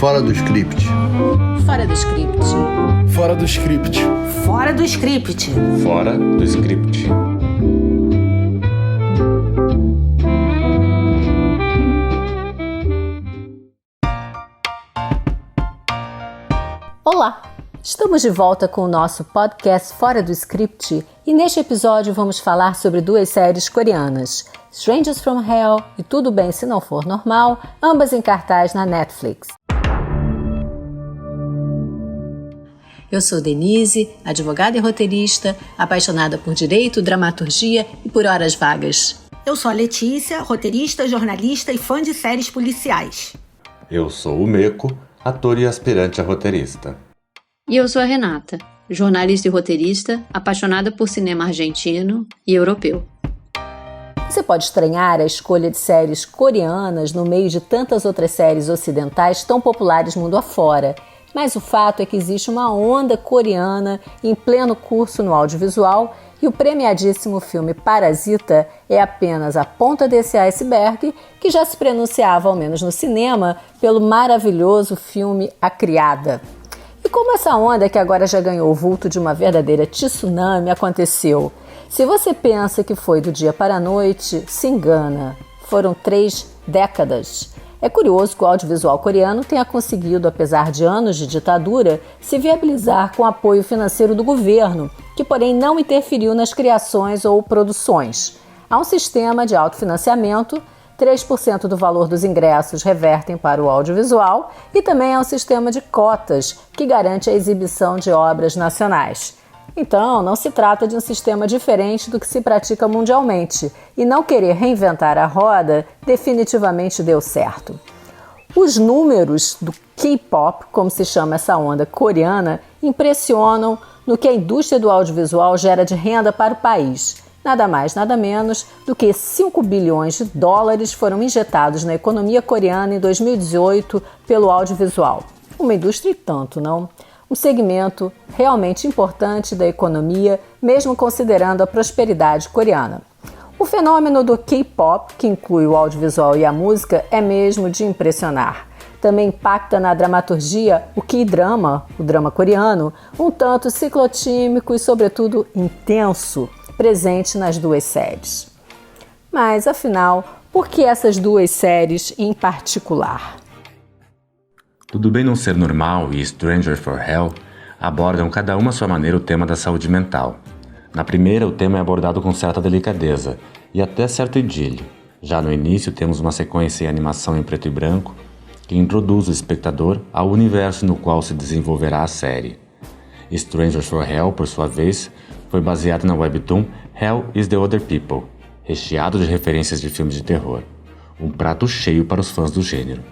Fora do script. Fora do script. Fora do script. Fora do script. Fora do script. Olá! Estamos de volta com o nosso podcast Fora do Script e neste episódio vamos falar sobre duas séries coreanas, Strangers from Hell e Tudo Bem Se Não For Normal, ambas em cartaz na Netflix. Eu sou Denise, advogada e roteirista, apaixonada por direito, dramaturgia e por horas vagas. Eu sou a Letícia, roteirista, jornalista e fã de séries policiais. Eu sou o Meco, ator e aspirante a roteirista. E eu sou a Renata, jornalista e roteirista, apaixonada por cinema argentino e europeu. Você pode estranhar a escolha de séries coreanas no meio de tantas outras séries ocidentais tão populares mundo afora, mas o fato é que existe uma onda coreana em pleno curso no audiovisual e o premiadíssimo filme Parasita é apenas a ponta desse iceberg que já se pronunciava, ao menos no cinema, pelo maravilhoso filme A Criada. E como essa onda que agora já ganhou o vulto de uma verdadeira tsunami aconteceu? Se você pensa que foi do dia para a noite, se engana. Foram 3 décadas. É curioso que o audiovisual coreano tenha conseguido, apesar de anos de ditadura, se viabilizar com apoio financeiro do governo, que porém não interferiu nas criações ou produções. Há um sistema de autofinanciamento, 3% do valor dos ingressos revertem para o audiovisual e também há um sistema de cotas que garante a exibição de obras nacionais. Então, não se trata de um sistema diferente do que se pratica mundialmente e não querer reinventar a roda definitivamente deu certo. Os números do K-pop, como se chama essa onda coreana, impressionam no que a indústria do audiovisual gera de renda para o país. Nada mais, nada menos do que 5 bilhões de dólares foram injetados na economia coreana em 2018 pelo audiovisual. Uma indústria e tanto, não? Um segmento realmente importante da economia, mesmo considerando a prosperidade coreana. O fenômeno do K-pop, que inclui o audiovisual e a música, é mesmo de impressionar. Também impacta na dramaturgia o K-drama, o drama coreano, um tanto ciclotímico e, sobretudo, intenso, presente nas duas séries. Mas, afinal, por que essas duas séries em particular? Tudo Bem Não Ser Normal e Stranger for Hell abordam cada uma à sua maneira o tema da saúde mental. Na primeira, o tema é abordado com certa delicadeza e até certo idílio. Já no início, temos uma sequência em animação em preto e branco que introduz o espectador ao universo no qual se desenvolverá a série. Stranger for Hell, por sua vez, foi baseado na webtoon Hell is the Other People, recheado de referências de filmes de terror. Um prato cheio para os fãs do gênero.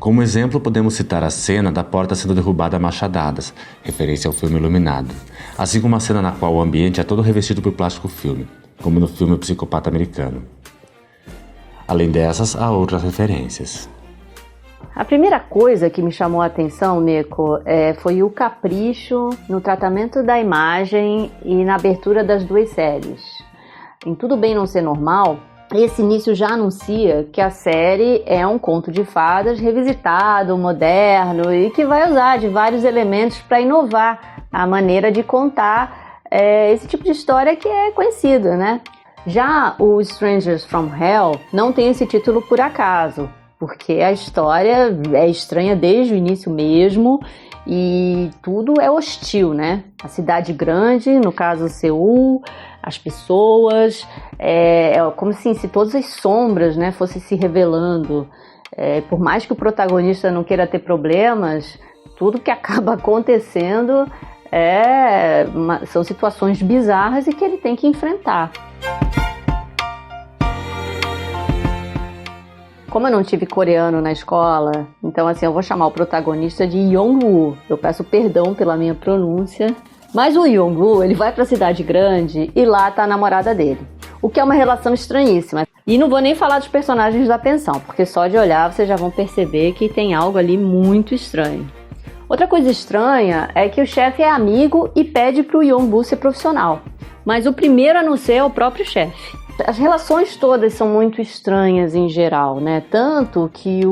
Como exemplo, podemos citar a cena da porta sendo derrubada a machadadas, referência ao filme Iluminado, assim como a cena na qual o ambiente é todo revestido por plástico filme, como no filme O Psicopata Americano. Além dessas, há outras referências. A primeira coisa que me chamou a atenção, Meco, foi o capricho no tratamento da imagem e na abertura das duas séries. Em Tudo Bem Não Ser Normal, esse início já anuncia que a série é um conto de fadas revisitado, moderno e que vai usar de vários elementos para inovar a maneira de contar esse tipo de história que é conhecida, né? Já o Strangers from Hell não tem esse título por acaso, porque a história é estranha desde o início mesmo e tudo é hostil, né? A cidade grande, no caso Seul, as pessoas, é como se todas as sombras, né, fossem se revelando. Por mais que o protagonista não queira ter problemas, tudo que acaba acontecendo são situações bizarras e que ele tem que enfrentar. Como eu não tive coreano na escola, então eu vou chamar o protagonista de Yong-woo. Eu peço perdão pela minha pronúncia. Mas o Yong-woo, ele vai pra cidade grande e lá tá a namorada dele. O que é uma relação estranhíssima. E não vou nem falar dos personagens da pensão, porque só de olhar vocês já vão perceber que tem algo ali muito estranho. Outra coisa estranha é que o chefe é amigo e pede pro Yong-woo ser profissional. Mas o primeiro a não ser é o próprio chefe. As relações todas são muito estranhas em geral, né? Tanto que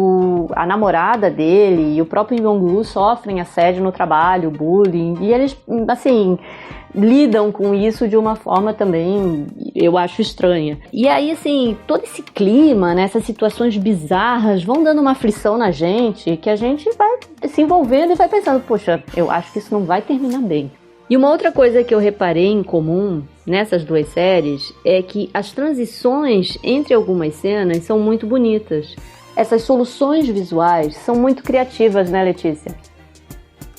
a namorada dele e o próprio Yong-woo sofrem assédio no trabalho, bullying, e eles, assim, lidam com isso de uma forma também, eu acho, estranha. E aí, assim, todo esse clima, né, essas situações bizarras vão dando uma aflição na gente, que a gente vai se envolvendo e vai pensando, poxa, eu acho que isso não vai terminar bem. E uma outra coisa que eu reparei em comum nessas duas séries é que as transições entre algumas cenas são muito bonitas. Essas soluções visuais são muito criativas, né, Letícia?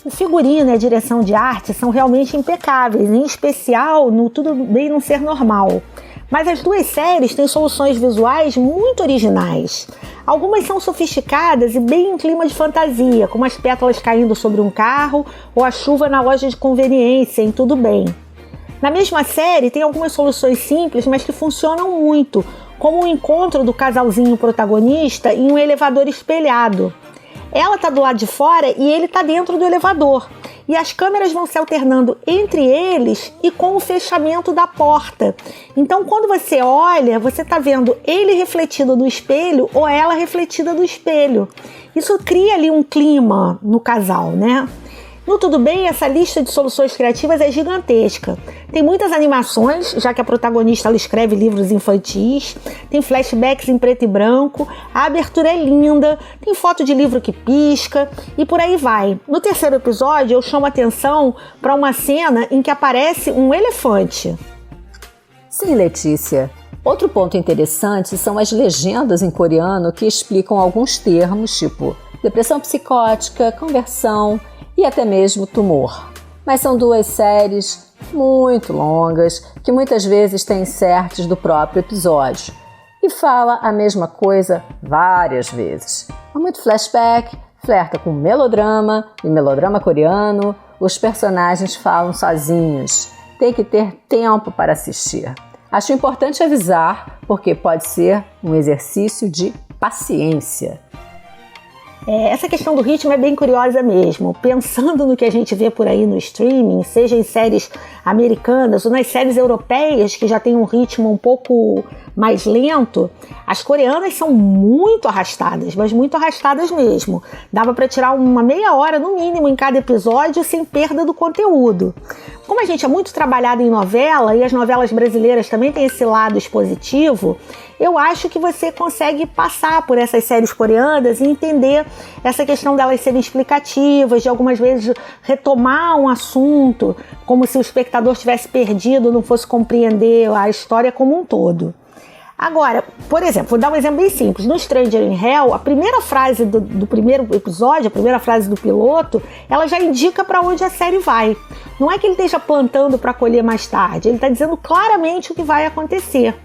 O figurino e a direção de arte são realmente impecáveis, em especial no Tudo Bem Não Ser Normal. Mas as duas séries têm soluções visuais muito originais. Algumas são sofisticadas e bem em clima de fantasia, como as pétalas caindo sobre um carro ou a chuva na loja de conveniência em Tudo Bem. Na mesma série, tem algumas soluções simples, mas que funcionam muito, como o encontro do casalzinho protagonista em um elevador espelhado. Ela está do lado de fora e ele está dentro do elevador. E as câmeras vão se alternando entre eles e com o fechamento da porta. Então, quando você olha, você está vendo ele refletido no espelho ou ela refletida no espelho. Isso cria ali um clima no casal, né? No Tudo Bem, essa lista de soluções criativas é gigantesca. Tem muitas animações, já que a protagonista ela escreve livros infantis, tem flashbacks em preto e branco, a abertura é linda, tem foto de livro que pisca e por aí vai. No terceiro episódio, eu chamo a atenção para uma cena em que aparece um elefante. Sim, Letícia. Outro ponto interessante são as legendas em coreano que explicam alguns termos, tipo depressão psicótica, conversão e até mesmo tumor. Mas são duas séries muito longas que muitas vezes têm inserts do próprio episódio e fala a mesma coisa várias vezes. Há muito flashback, flerta com melodrama e melodrama coreano, os personagens falam sozinhos, tem que ter tempo para assistir. Acho importante avisar porque pode ser um exercício de paciência. Essa questão do ritmo é bem curiosa mesmo. Pensando no que a gente vê por aí no streaming, seja em séries americanas ou nas séries europeias, que já tem um ritmo um pouco mais lento, as coreanas são muito arrastadas, mas muito arrastadas mesmo. Dava para tirar uma meia hora no mínimo em cada episódio sem perda do conteúdo. Como a gente é muito trabalhado em novela, e as novelas brasileiras também têm esse lado expositivo, eu acho que você consegue passar por essas séries coreanas e entender essa questão delas serem explicativas, de algumas vezes retomar um assunto, como se o espectador tivesse perdido, não fosse compreender a história como um todo. Agora, por exemplo, vou dar um exemplo bem simples. No Stranger in Hell, a primeira frase do primeiro episódio, a primeira frase do piloto, ela já indica para onde a série vai. Não é que ele esteja plantando para colher mais tarde, ele está dizendo claramente o que vai acontecer.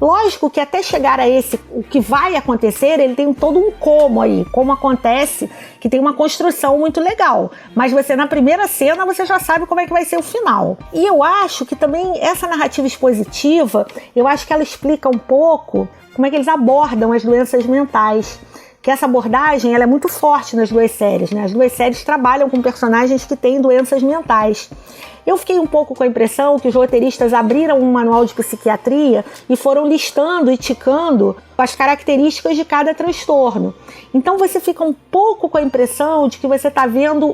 Lógico que até chegar a o que vai acontecer, ele tem todo um como aí, como acontece, que tem uma construção muito legal. Mas você, na primeira cena, você já sabe como é que vai ser o final. E eu acho que também essa narrativa expositiva, eu acho que ela explica um pouco como é que eles abordam as doenças mentais. Que essa abordagem ela é muito forte nas duas séries, né? As duas séries trabalham com personagens que têm doenças mentais. Eu fiquei um pouco com a impressão que os roteiristas abriram um manual de psiquiatria e foram listando e ticando as características de cada transtorno. Então você fica um pouco com a impressão de que você está vendo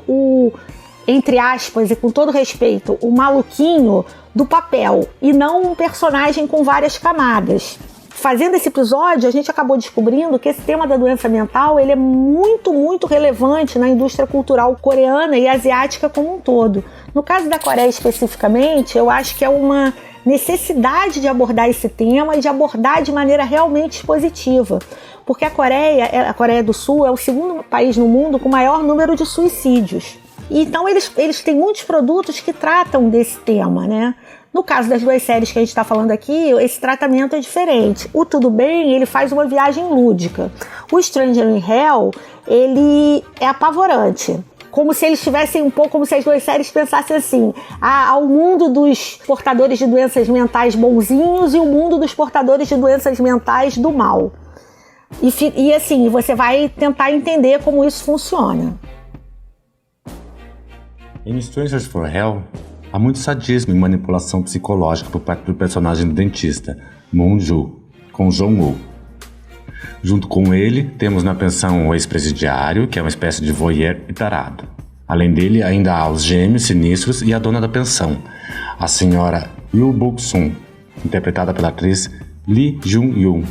entre aspas, e com todo respeito, o maluquinho do papel e não um personagem com várias camadas. Fazendo esse episódio, a gente acabou descobrindo que esse tema da doença mental ele é muito, muito relevante na indústria cultural coreana e asiática como um todo. No caso da Coreia especificamente, eu acho que é uma necessidade de abordar esse tema e de abordar de maneira realmente positiva. Porque a Coreia do Sul é o segundo país no mundo com maior número de suicídios. Então eles têm muitos produtos que tratam desse tema, né? No caso das duas séries que a gente está falando aqui, esse tratamento é diferente. O Tudo Bem, ele faz uma viagem lúdica. O Stranger in Hell, ele é apavorante. Como se eles tivessem um pouco, como se as duas séries pensassem assim, ao mundo dos portadores de doenças mentais bonzinhos e o mundo dos portadores de doenças mentais do mal. E assim, você vai tentar entender como isso funciona. Em Strangers for Hell, há muito sadismo e manipulação psicológica por parte do personagem do dentista, Moon-ju, com Jong-woo. Junto com ele, temos na pensão o ex-presidiário, que é uma espécie de voyeur e tarado. Além dele, ainda há os gêmeos sinistros e a dona da pensão, a senhora Yoo Bok-sun, interpretada pela atriz Lee Jung-yoon,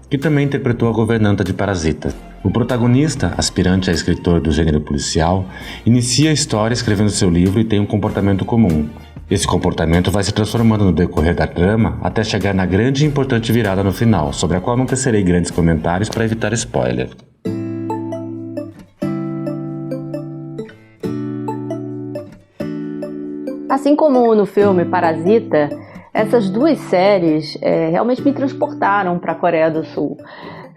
que também interpretou a governanta de Parasita. O protagonista, aspirante a escritor do gênero policial, inicia a história escrevendo seu livro e tem um comportamento comum. Esse comportamento vai se transformando no decorrer da trama até chegar na grande e importante virada no final, sobre a qual não tecerei grandes comentários para evitar spoiler. Assim como no filme Parasita, essas duas séries realmente me transportaram para a Coreia do Sul.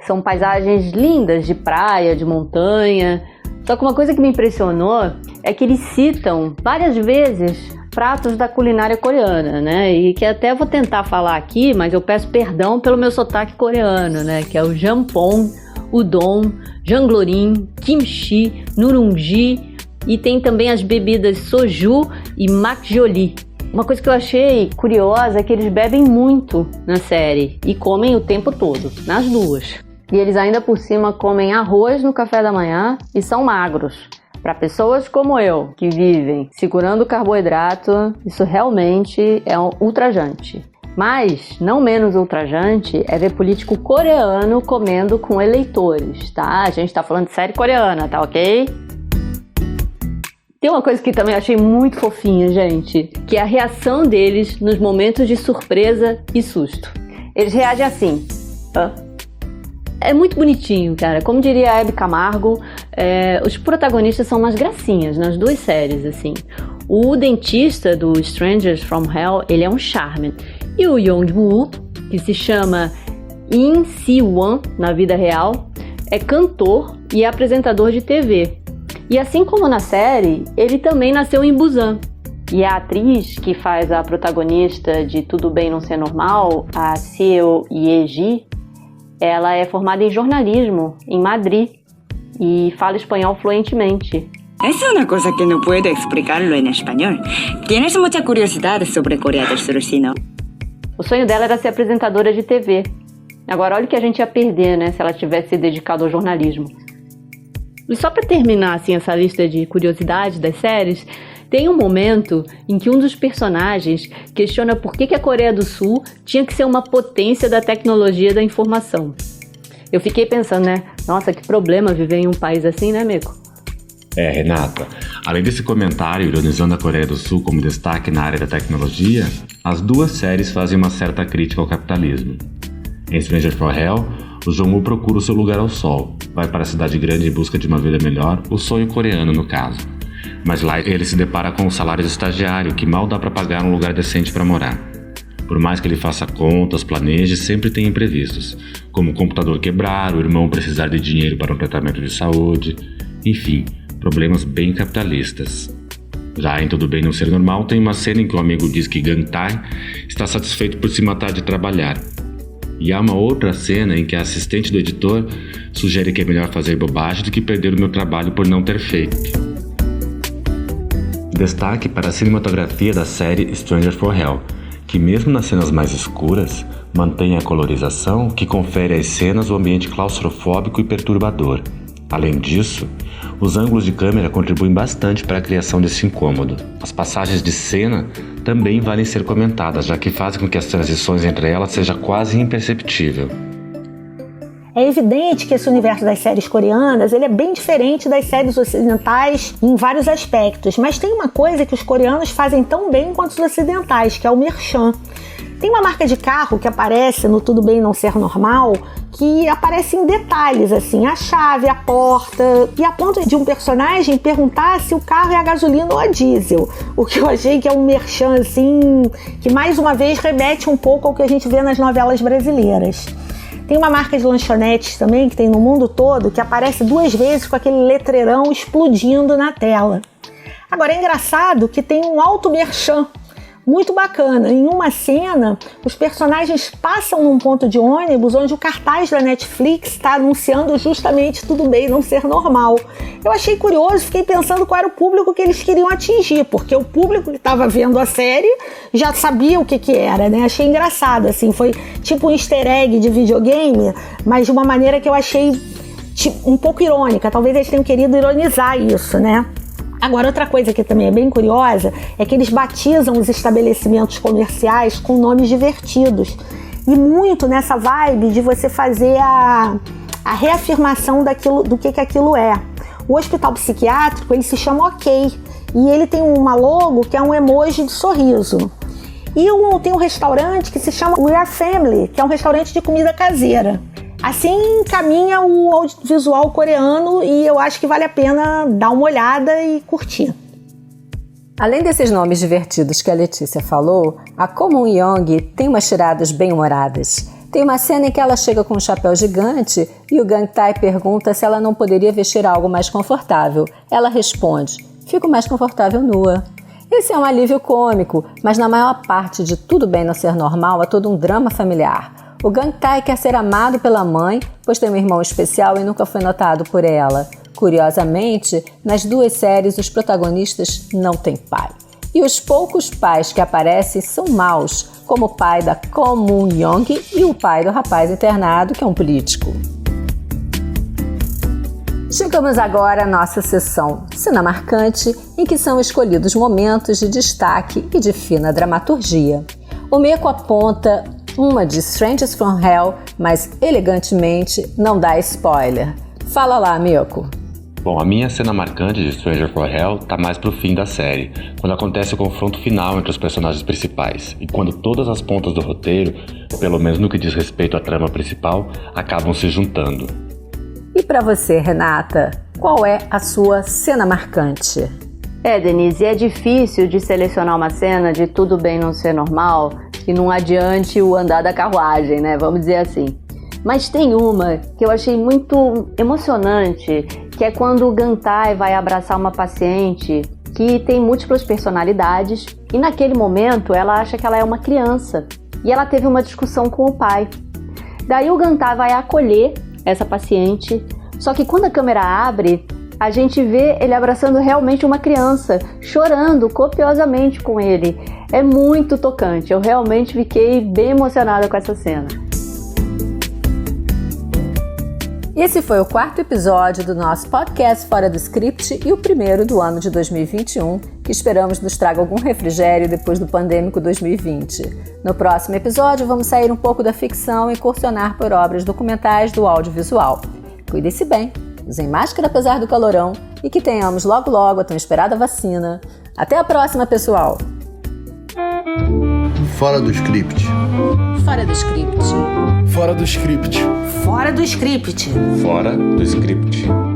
São paisagens lindas de praia, de montanha. Só que uma coisa que me impressionou é que eles citam várias vezes pratos da culinária coreana, né? E que até vou tentar falar aqui, mas eu peço perdão pelo meu sotaque coreano, né? Que é o jampong, udon, janglorim, kimchi, nurungji e tem também as bebidas soju e makgeolli. Uma coisa que eu achei curiosa é que eles bebem muito na série e comem o tempo todo, nas duas. E eles ainda por cima comem arroz no café da manhã e são magros. Para pessoas como eu, que vivem segurando o carboidrato, isso realmente é ultrajante. Mas, não menos ultrajante, é ver político coreano comendo com eleitores, tá? A gente tá falando de série coreana, tá ok? Tem uma coisa que também achei muito fofinha, gente, que é a reação deles nos momentos de surpresa e susto. Eles reagem assim. É muito bonitinho, cara. Como diria a Hebe Camargo, os protagonistas são umas gracinhas nas duas séries, assim. O dentista do Strangers from Hell, ele é um charme. E o Jong-woo, que se chama In Si-won na vida real, é cantor e apresentador de TV. E assim como na série, ele também nasceu em Busan. E a atriz que faz a protagonista de Tudo Bem Não Ser Normal, a Seo Ye-ji, ela é formada em jornalismo em Madrid e fala espanhol fluentemente. Es una cosa que no puedo explicarlo en español. Tienes mucha curiosidad sobre Corea del Sur, ¿no? O sonho dela era ser apresentadora de TV. Agora, olha o que a gente ia perder, né, se ela tivesse se dedicado ao jornalismo. E só para terminar assim, essa lista de curiosidades das séries, tem um momento em que um dos personagens questiona por que a Coreia do Sul tinha que ser uma potência da tecnologia da informação. Eu fiquei pensando, né? Nossa, que problema viver em um país assim, né, Mico? Renata, além desse comentário ironizando a Coreia do Sul como destaque na área da tecnologia, as duas séries fazem uma certa crítica ao capitalismo. Em Stranger for Hell, o Jong-woo procura o seu lugar ao sol, vai para a cidade grande em busca de uma vida melhor, o sonho coreano no caso. Mas lá ele se depara com o salário de estagiário, que mal dá para pagar um lugar decente para morar. Por mais que ele faça contas, planeje, sempre tem imprevistos, como o computador quebrar, o irmão precisar de dinheiro para um tratamento de saúde, enfim, problemas bem capitalistas. Já em Tudo Bem Não Ser Normal, tem uma cena em que o amigo diz que Gang-tae está satisfeito por se matar de trabalhar. E há uma outra cena em que a assistente do editor sugere que é melhor fazer bobagem do que perder o meu trabalho por não ter feito. Destaque para a cinematografia da série Stranger for Hell, que mesmo nas cenas mais escuras, mantém a colorização que confere às cenas o ambiente claustrofóbico e perturbador. Além disso, os ângulos de câmera contribuem bastante para a criação desse incômodo. As passagens de cena também valem ser comentadas, já que fazem com que as transições entre elas seja quase imperceptível. É evidente que esse universo das séries coreanas ele é bem diferente das séries ocidentais em vários aspectos, mas tem uma coisa que os coreanos fazem tão bem quanto os ocidentais, que é o merchan. Tem uma marca de carro que aparece no Tudo Bem Não Ser Normal, que aparece em detalhes, assim, a chave, a porta, e a ponto de um personagem perguntar se o carro é a gasolina ou a diesel, o que eu achei que é um merchan, assim, que mais uma vez remete um pouco ao que a gente vê nas novelas brasileiras. Tem uma marca de lanchonetes também, que tem no mundo todo, que aparece 2 vezes com aquele letreirão explodindo na tela. Agora, é engraçado que tem um auto-merchan muito bacana. Em uma cena, os personagens passam num ponto de ônibus onde o cartaz da Netflix está anunciando justamente Tudo Bem Não Ser Normal. Eu achei curioso, fiquei pensando qual era o público que eles queriam atingir, porque o público que estava vendo a série já sabia o que era, né? Achei engraçado, assim, foi tipo um easter egg de videogame, mas de uma maneira que eu achei um pouco irônica. Talvez eles tenham querido ironizar isso, né? Agora, outra coisa que também é bem curiosa é que eles batizam os estabelecimentos comerciais com nomes divertidos. E muito nessa vibe de você fazer a reafirmação do que aquilo é. O hospital psiquiátrico, ele se chama OK. E ele tem uma logo que é um emoji de sorriso. E tem um restaurante que se chama We Are Family, que é um restaurante de comida caseira. Assim caminha o audiovisual coreano e eu acho que vale a pena dar uma olhada e curtir. Além desses nomes divertidos que a Letícia falou, a Ko Moon-young tem umas tiradas bem humoradas. Tem uma cena em que ela chega com um chapéu gigante e o Gang-tae pergunta se ela não poderia vestir algo mais confortável. Ela responde: "Fico mais confortável nua." Esse é um alívio cômico, mas na maior parte de Tudo Bem Não Ser Normal há todo um drama familiar. O Gang-tae quer ser amado pela mãe, pois tem um irmão especial e nunca foi notado por ela. Curiosamente, nas duas séries os protagonistas não têm pai. E os poucos pais que aparecem são maus, como o pai da Ko Moon-young e o pai do rapaz internado, que é um político. Chegamos agora à nossa sessão Cena Marcante, em que são escolhidos momentos de destaque e de fina dramaturgia. O Meco aponta uma de Strangers from Hell, mas elegantemente não dá spoiler. Fala lá, Meco. Bom, a minha cena marcante de Stranger from Hell tá mais pro fim da série, quando acontece o confronto final entre os personagens principais e quando todas as pontas do roteiro, pelo menos no que diz respeito à trama principal, acabam se juntando. E pra você, Renata, qual é a sua cena marcante? Denise, é difícil de selecionar uma cena de Tudo Bem Não Ser Normal que não adiante o andar da carruagem, né? Vamos dizer assim. Mas tem uma que eu achei muito emocionante, que é quando o Gang-tae vai abraçar uma paciente que tem múltiplas personalidades e naquele momento ela acha que ela é uma criança e ela teve uma discussão com o pai. Daí o Gang-tae vai acolher essa paciente, só que quando a câmera abre, a gente vê ele abraçando realmente uma criança, chorando copiosamente com ele. É muito tocante, eu realmente fiquei bem emocionada com essa cena. Esse foi o 4º episódio do nosso podcast Fora do Script e o primeiro do ano de 2021, que esperamos nos traga algum refrigério depois do pandêmico 2020. No próximo episódio, vamos sair um pouco da ficção e incursionar por obras documentais do audiovisual. Cuide-se bem, usem máscara apesar do calorão e que tenhamos logo logo a tão esperada vacina. Até a próxima, pessoal! Fora do script. Fora do script. Fora do script. Fora do script. Fora do script.